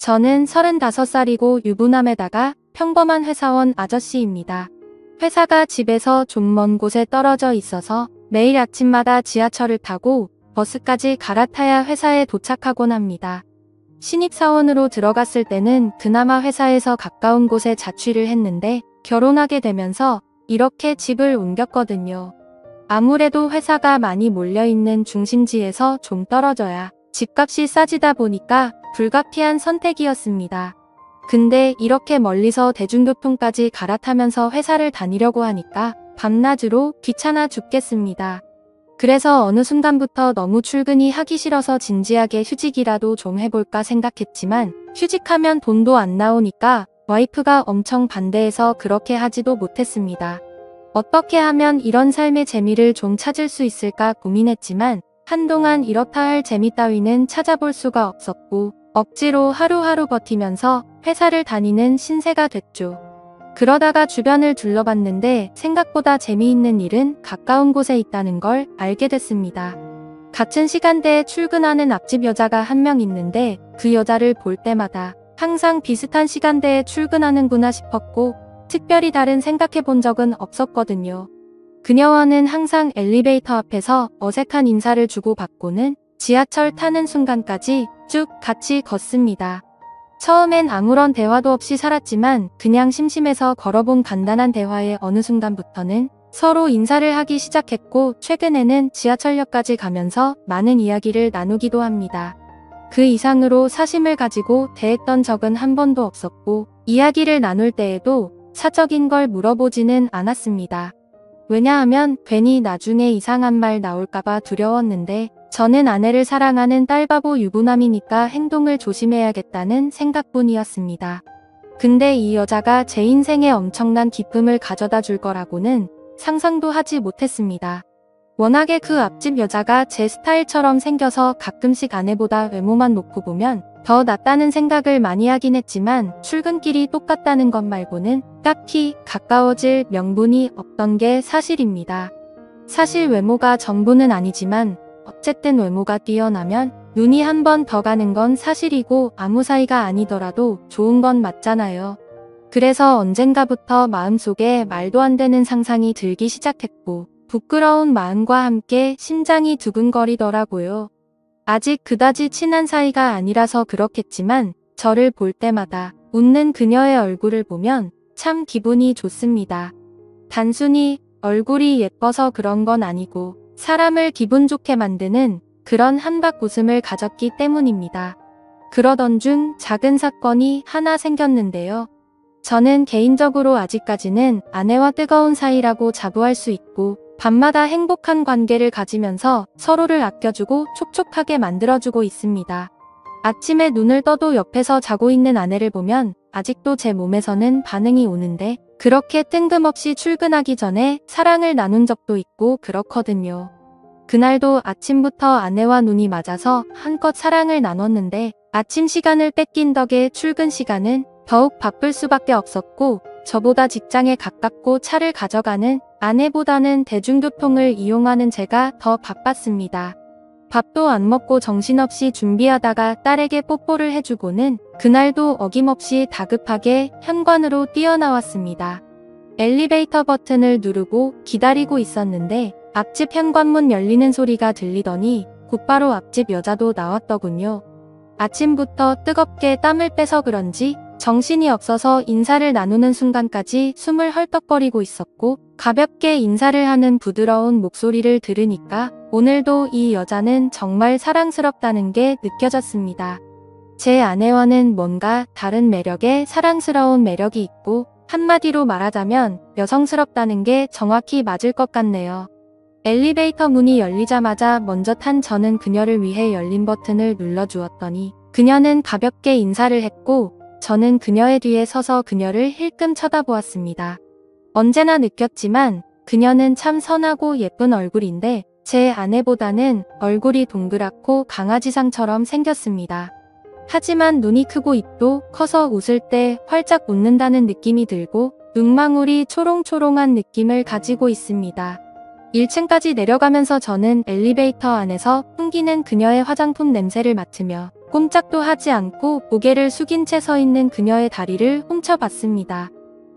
저는 35살이고 유부남에다가 평범한 회사원 아저씨입니다. 회사가 집에서 좀 먼 곳에 떨어져 있어서 매일 아침마다 지하철을 타고 버스까지 갈아타야 회사에 도착하곤 합니다. 신입사원으로 들어갔을 때는 그나마 회사에서 가까운 곳에 자취를 했는데 결혼하게 되면서 이렇게 집을 옮겼거든요. 아무래도 회사가 많이 몰려있는 중심지에서 좀 떨어져야 집값이 싸지다 보니까 불가피한 선택이었습니다. 근데 이렇게 멀리서 대중교통까지 갈아타면서 회사를 다니려고 하니까 밤낮으로 귀찮아 죽겠습니다. 그래서 어느 순간부터 너무 출근이 하기 싫어서 진지하게 휴직이라도 좀 해볼까 생각했지만 휴직하면 돈도 안 나오니까 와이프가 엄청 반대해서 그렇게 하지도 못했습니다. 어떻게 하면 이런 삶의 재미를 좀 찾을 수 있을까 고민했지만 한동안 이렇다 할 재미 따위는 찾아볼 수가 없었고 억지로 하루하루 버티면서 회사를 다니는 신세가 됐죠. 그러다가 주변을 둘러봤는데 생각보다 재미있는 일은 가까운 곳에 있다는 걸 알게 됐습니다. 같은 시간대에 출근하는 앞집 여자가 한 명 있는데 그 여자를 볼 때마다 항상 비슷한 시간대에 출근하는구나 싶었고 특별히 다른 생각해 본 적은 없었거든요. 그녀와는 항상 엘리베이터 앞에서 어색한 인사를 주고받고는 지하철 타는 순간까지 쭉 같이 걷습니다. 처음엔 아무런 대화도 없이 살았지만 그냥 심심해서 걸어본 간단한 대화에 어느 순간부터는 서로 인사를 하기 시작했고 최근에는 지하철역까지 가면서 많은 이야기를 나누기도 합니다. 그 이상으로 사심을 가지고 대했던 적은 한 번도 없었고 이야기를 나눌 때에도 사적인 걸 물어보지는 않았습니다. 왜냐하면 괜히 나중에 이상한 말 나올까봐 두려웠는데 저는 아내를 사랑하는 딸바보 유부남이니까 행동을 조심해야겠다는 생각뿐이었습니다. 근데 이 여자가 제 인생에 엄청난 기쁨을 가져다 줄 거라고는 상상도 하지 못했습니다. 워낙에 그 앞집 여자가 제 스타일처럼 생겨서 가끔씩 아내보다 외모만 놓고 보면 더 낫다는 생각을 많이 하긴 했지만 출근길이 똑같다는 것 말고는 딱히 가까워질 명분이 없던 게 사실입니다. 사실 외모가 전부는 아니지만 어쨌든 외모가 뛰어나면 눈이 한 번 더 가는 건 사실이고 아무 사이가 아니더라도 좋은 건 맞잖아요. 그래서 언젠가부터 마음속에 말도 안 되는 상상이 들기 시작했고 부끄러운 마음과 함께 심장이 두근거리더라고요. 아직 그다지 친한 사이가 아니라서 그렇겠지만 저를 볼 때마다 웃는 그녀의 얼굴을 보면 참 기분이 좋습니다. 단순히 얼굴이 예뻐서 그런 건 아니고 사람을 기분 좋게 만드는 그런 한박 웃음을 가졌기 때문입니다. 그러던 중 작은 사건이 하나 생겼는데요. 저는 개인적으로 아직까지는 아내와 뜨거운 사이라고 자부할 수 있고 밤마다 행복한 관계를 가지면서 서로를 아껴주고 촉촉하게 만들어주고 있습니다. 아침에 눈을 떠도 옆에서 자고 있는 아내를 보면 아직도 제 몸에서는 반응이 오는데 그렇게 뜬금없이 출근하기 전에 사랑을 나눈 적도 있고 그렇거든요. 그날도 아침부터 아내와 눈이 맞아서 한껏 사랑을 나눴는데 아침 시간을 뺏긴 덕에 출근 시간은 더욱 바쁠 수밖에 없었고 저보다 직장에 가깝고 차를 가져가는 아내보다는 대중교통을 이용하는 제가 더 바빴습니다. 밥도 안 먹고 정신없이 준비하다가 딸에게 뽀뽀를 해주고는 그날도 어김없이 다급하게 현관으로 뛰어나왔습니다. 엘리베이터 버튼을 누르고 기다리고 있었는데 앞집 현관문 열리는 소리가 들리더니 곧바로 앞집 여자도 나왔더군요. 아침부터 뜨겁게 땀을 빼서 그런지 정신이 없어서 인사를 나누는 순간까지 숨을 헐떡거리고 있었고 가볍게 인사를 하는 부드러운 목소리를 들으니까 오늘도 이 여자는 정말 사랑스럽다는 게 느껴졌습니다. 제 아내와는 뭔가 다른 매력에 사랑스러운 매력이 있고 한마디로 말하자면 여성스럽다는 게 정확히 맞을 것 같네요. 엘리베이터 문이 열리자마자 먼저 탄 저는 그녀를 위해 열린 버튼을 눌러주었더니 그녀는 가볍게 인사를 했고 저는 그녀의 뒤에 서서 그녀를 힐끔 쳐다보았습니다. 언제나 느꼈지만 그녀는 참 선하고 예쁜 얼굴인데 제 아내보다는 얼굴이 동그랗고 강아지상처럼 생겼습니다. 하지만 눈이 크고 입도 커서 웃을 때 활짝 웃는다는 느낌이 들고 눈망울이 초롱초롱한 느낌을 가지고 있습니다. 1층까지 내려가면서 저는 엘리베이터 안에서 풍기는 그녀의 화장품 냄새를 맡으며 꼼짝도 하지 않고 고개를 숙인 채 서 있는 그녀의 다리를 훔쳐봤습니다.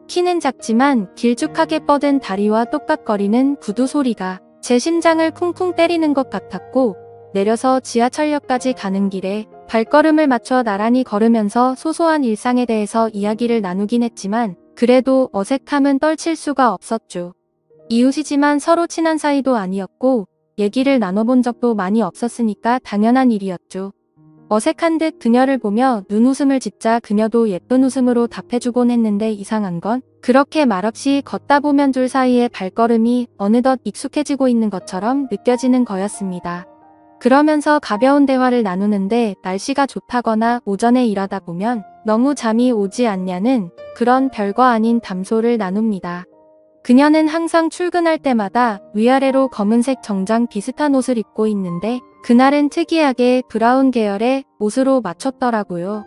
키는 작지만 길쭉하게 뻗은 다리와 똑깍거리는 구두 소리가 제 심장을 쿵쿵 때리는 것 같았고, 내려서 지하철역까지 가는 길에 발걸음을 맞춰 나란히 걸으면서 소소한 일상에 대해서 이야기를 나누긴 했지만 그래도 어색함은 떨칠 수가 없었죠. 이웃이지만 서로 친한 사이도 아니었고 얘기를 나눠본 적도 많이 없었으니까 당연한 일이었죠. 어색한 듯 그녀를 보며 눈웃음을 짓자 그녀도 예쁜 웃음으로 답해주곤 했는데 이상한 건 그렇게 말없이 걷다 보면 둘 사이의 발걸음이 어느덧 익숙해지고 있는 것처럼 느껴지는 거였습니다. 그러면서 가벼운 대화를 나누는데 날씨가 좋다거나 오전에 일하다 보면 너무 잠이 오지 않냐는 그런 별거 아닌 담소를 나눕니다. 그녀는 항상 출근할 때마다 위아래로 검은색 정장 비슷한 옷을 입고 있는데 그날은 특이하게 브라운 계열의 옷으로 맞췄더라고요.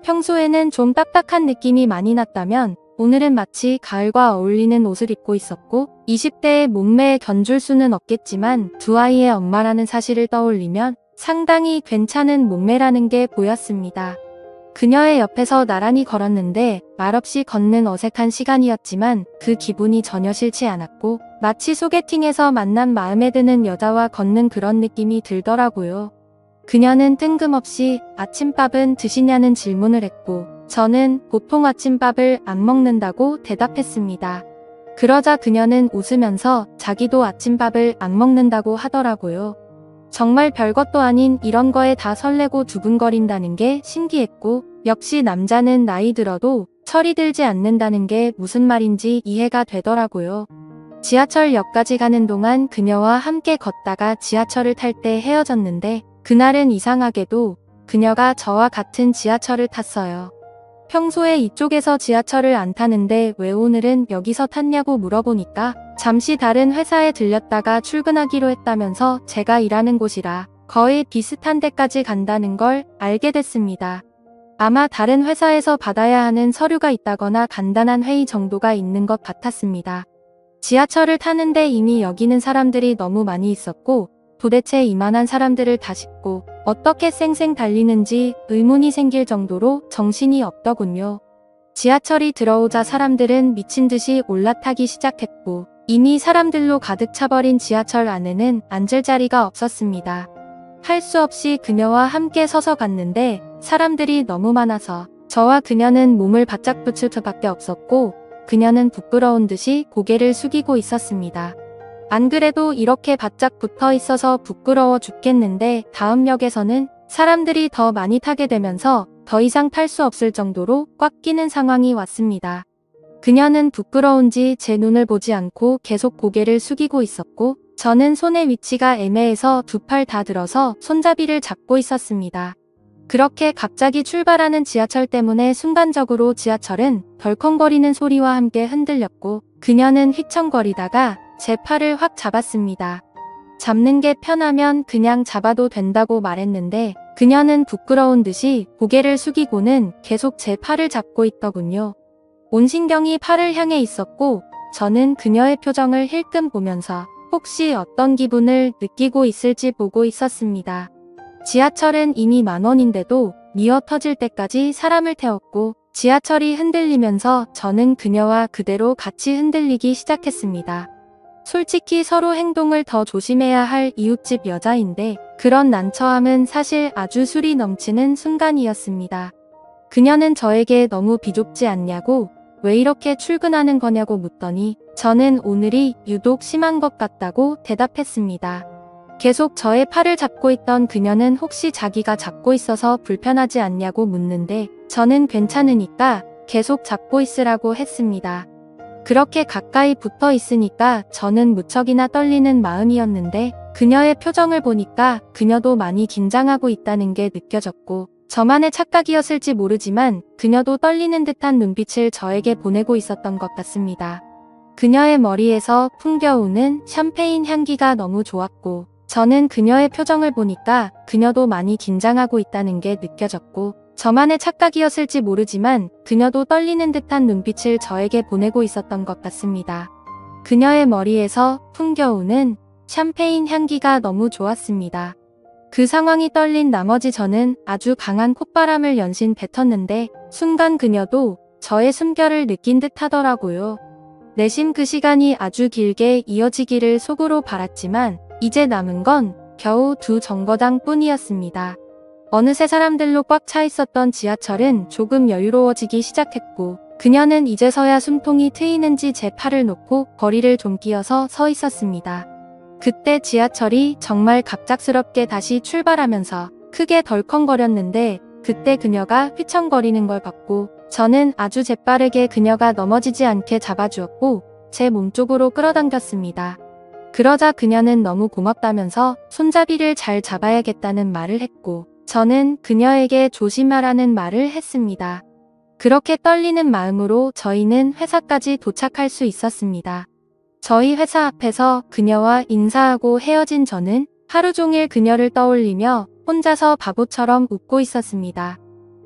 평소에는 좀 딱딱한 느낌이 많이 났다면 오늘은 마치 가을과 어울리는 옷을 입고 있었고 20대의 몸매에 견줄 수는 없겠지만 두 아이의 엄마라는 사실을 떠올리면 상당히 괜찮은 몸매라는 게 보였습니다. 그녀의 옆에서 나란히 걸었는데 말없이 걷는 어색한 시간이었지만 그 기분이 전혀 싫지 않았고 마치 소개팅에서 만난 마음에 드는 여자와 걷는 그런 느낌이 들더라고요. 그녀는 뜬금없이 아침밥은 드시냐는 질문을 했고 저는 보통 아침밥을 안 먹는다고 대답했습니다. 그러자 그녀는 웃으면서 자기도 아침밥을 안 먹는다고 하더라고요. 정말 별것도 아닌 이런 거에 다 설레고 두근거린다는 게 신기했고 역시 남자는 나이 들어도 철이 들지 않는다는 게 무슨 말인지 이해가 되더라고요. 지하철역까지 가는 동안 그녀와 함께 걷다가 지하철을 탈 때 헤어졌는데 그날은 이상하게도 그녀가 저와 같은 지하철을 탔어요. 평소에 이쪽에서 지하철을 안 타는데 왜 오늘은 여기서 탔냐고 물어보니까 잠시 다른 회사에 들렸다가 출근하기로 했다면서 제가 일하는 곳이라 거의 비슷한 데까지 간다는 걸 알게 됐습니다. 아마 다른 회사에서 받아야 하는 서류가 있다거나 간단한 회의 정도가 있는 것 같았습니다. 지하철을 타는데 이미 여기는 사람들이 너무 많이 있었고 도대체 이만한 사람들을 다 싣고 어떻게 쌩쌩 달리는지 의문이 생길 정도로 정신이 없더군요. 지하철이 들어오자 사람들은 미친 듯이 올라타기 시작했고 이미 사람들로 가득 차버린 지하철 안에는 앉을 자리가 없었습니다. 할 수 없이 그녀와 함께 서서 갔는데 사람들이 너무 많아서 저와 그녀는 몸을 바짝 붙일 수밖에 없었고 그녀는 부끄러운 듯이 고개를 숙이고 있었습니다. 안 그래도 이렇게 바짝 붙어 있어서 부끄러워 죽겠는데 다음 역에서는 사람들이 더 많이 타게 되면서 더 이상 탈 수 없을 정도로 꽉 끼는 상황이 왔습니다. 그녀는 부끄러운지 제 눈을 보지 않고 계속 고개를 숙이고 있었고 저는 손의 위치가 애매해서 두 팔 다 들어서 손잡이를 잡고 있었습니다. 그렇게 갑자기 출발하는 지하철 때문에 순간적으로 지하철은 덜컹거리는 소리와 함께 흔들렸고 그녀는 휘청거리다가 제 팔을 확 잡았습니다. 잡는 게 편하면 그냥 잡아도 된다고 말했는데 그녀는 부끄러운 듯이 고개를 숙이고는 계속 제 팔을 잡고 있더군요. 온 신경이 팔을 향해 있었고 저는 그녀의 표정을 힐끔 보면서 혹시 어떤 기분을 느끼고 있을지 보고 있었습니다. 지하철은 이미 10,000원인데도 미어 터질 때까지 사람을 태웠고 지하철이 흔들리면서 저는 그녀와 그대로 같이 흔들리기 시작했습니다. 솔직히 서로 행동을 더 조심해야 할 이웃집 여자인데 그런 난처함은 사실 아주 술이 넘치는 순간이었습니다. 그녀는 저에게 너무 비좁지 않냐고 왜 이렇게 출근하는 거냐고 묻더니 저는 오늘이 유독 심한 것 같다고 대답했습니다. 계속 저의 팔을 잡고 있던 그녀는 혹시 자기가 잡고 있어서 불편하지 않냐고 묻는데 저는 괜찮으니까 계속 잡고 있으라고 했습니다. 그렇게 가까이 붙어 있으니까 저는 무척이나 떨리는 마음이었는데 그녀의 표정을 보니까 그녀도 많이 긴장하고 있다는 게 느껴졌고 저만의 착각이었을지 모르지만 그녀도 떨리는 듯한 눈빛을 저에게 보내고 있었던 것 같습니다. 그녀의 머리에서 풍겨오는 샴페인 향기가 너무 좋았고 저는 그녀의 표정을 보니까 그녀도 많이 긴장하고 있다는 게 느껴졌고 저만의 착각이었을지 모르지만 그녀도 떨리는 듯한 눈빛을 저에게 보내고 있었던 것 같습니다. 그녀의 머리에서 풍겨오는 샴페인 향기가 너무 좋았습니다. 그 상황이 떨린 나머지 저는 아주 강한 콧바람을 연신 뱉었는데 순간 그녀도 저의 숨결을 느낀 듯 하더라고요. 내심 그 시간이 아주 길게 이어지기를 속으로 바랐지만 이제 남은 건 겨우 2정거장 뿐이었습니다. 어느새 사람들로 꽉 차 있었던 지하철은 조금 여유로워지기 시작했고 그녀는 이제서야 숨통이 트이는지 제 팔을 놓고 거리를 좀 끼어서 서 있었습니다. 그때 지하철이 정말 갑작스럽게 다시 출발하면서 크게 덜컹거렸는데 그때 그녀가 휘청거리는 걸 봤고 저는 아주 재빠르게 그녀가 넘어지지 않게 잡아주었고 제 몸쪽으로 끌어당겼습니다. 그러자 그녀는 너무 고맙다면서 손잡이를 잘 잡아야겠다는 말을 했고 저는 그녀에게 조심하라는 말을 했습니다. 그렇게 떨리는 마음으로 저희는 회사까지 도착할 수 있었습니다. 저희 회사 앞에서 그녀와 인사하고 헤어진 저는 하루 종일 그녀를 떠올리며 혼자서 바보처럼 웃고 있었습니다.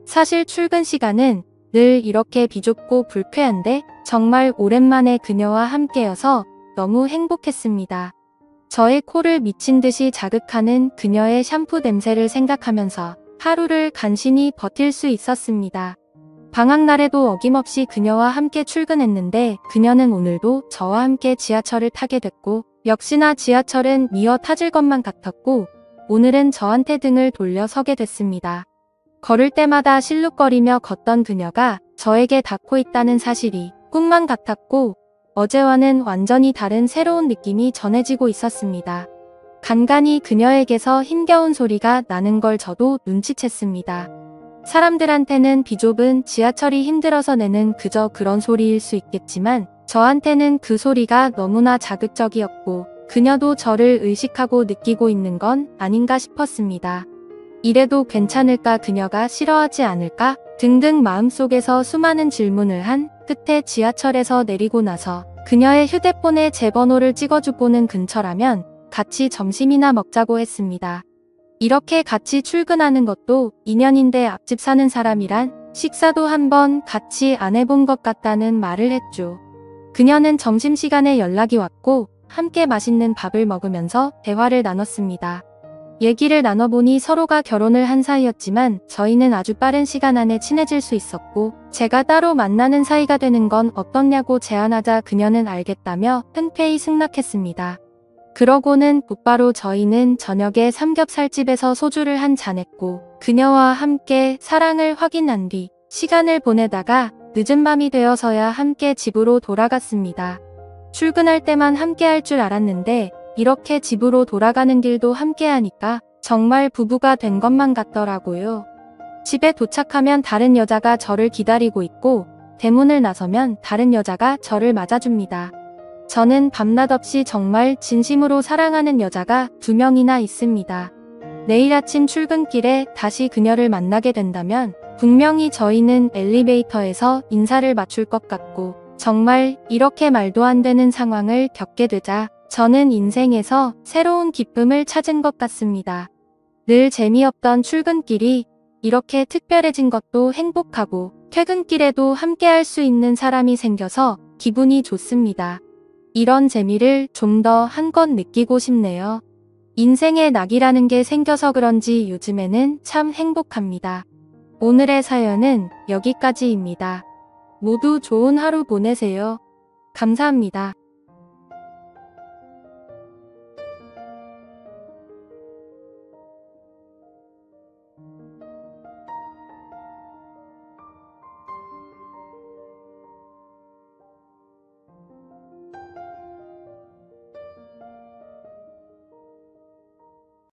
사실 출근 시간은 늘 이렇게 비좁고 불쾌한데 정말 오랜만에 그녀와 함께여서 너무 행복했습니다. 저의 코를 미친 듯이 자극하는 그녀의 샴푸 냄새를 생각하면서 하루를 간신히 버틸 수 있었습니다. 방학날에도 어김없이 그녀와 함께 출근했는데 그녀는 오늘도 저와 함께 지하철을 타게 됐고 역시나 지하철은 미어 타질 것만 같았고 오늘은 저한테 등을 돌려 서게 됐습니다. 걸을 때마다 실룩거리며 걷던 그녀가 저에게 닿고 있다는 사실이 꿈만 같았고 어제와는 완전히 다른 새로운 느낌이 전해지고 있었습니다. 간간히 그녀에게서 힘겨운 소리가 나는 걸 저도 눈치챘습니다. 사람들한테는 비좁은 지하철이 힘들어서 내는 그저 그런 소리일 수 있겠지만 저한테는 그 소리가 너무나 자극적이었고 그녀도 저를 의식하고 느끼고 있는 건 아닌가 싶었습니다. 이래도 괜찮을까, 그녀가 싫어하지 않을까 등등 마음속에서 수많은 질문을 한 끝에 지하철에서 내리고 나서 그녀의 휴대폰에 제 번호를 찍어주고는 근처라면 같이 점심이나 먹자고 했습니다. 이렇게 같이 출근하는 것도 인연인데 앞집 사는 사람이란 식사도 한번 같이 안 해본 것 같다는 말을 했죠. 그녀는 점심시간에 연락이 왔고 함께 맛있는 밥을 먹으면서 대화를 나눴습니다. 얘기를 나눠보니 서로가 결혼을 한 사이였지만 저희는 아주 빠른 시간 안에 친해질 수 있었고 제가 따로 만나는 사이가 되는 건 어떻냐고 제안하자 그녀는 알겠다며 흔쾌히 승낙했습니다. 그러고는 곧바로 저희는 저녁에 삼겹살집에서 소주를 한 잔 했고 그녀와 함께 사랑을 확인한 뒤 시간을 보내다가 늦은 밤이 되어서야 함께 집으로 돌아갔습니다. 출근할 때만 함께 할 줄 알았는데 이렇게 집으로 돌아가는 길도 함께 하니까 정말 부부가 된 것만 같더라고요. 집에 도착하면 다른 여자가 저를 기다리고 있고 대문을 나서면 다른 여자가 저를 맞아줍니다. 저는 밤낮 없이 정말 진심으로 사랑하는 여자가 2명이나 있습니다. 내일 아침 출근길에 다시 그녀를 만나게 된다면 분명히 저희는 엘리베이터에서 인사를 맞출 것 같고 정말 이렇게 말도 안 되는 상황을 겪게 되자 저는 인생에서 새로운 기쁨을 찾은 것 같습니다. 늘 재미없던 출근길이 이렇게 특별해진 것도 행복하고 퇴근길에도 함께 할 수 있는 사람이 생겨서 기분이 좋습니다. 이런 재미를 좀 더 한껏 느끼고 싶네요. 인생에 낙이라는 게 생겨서 그런지 요즘에는 참 행복합니다. 오늘의 사연은 여기까지입니다. 모두 좋은 하루 보내세요. 감사합니다.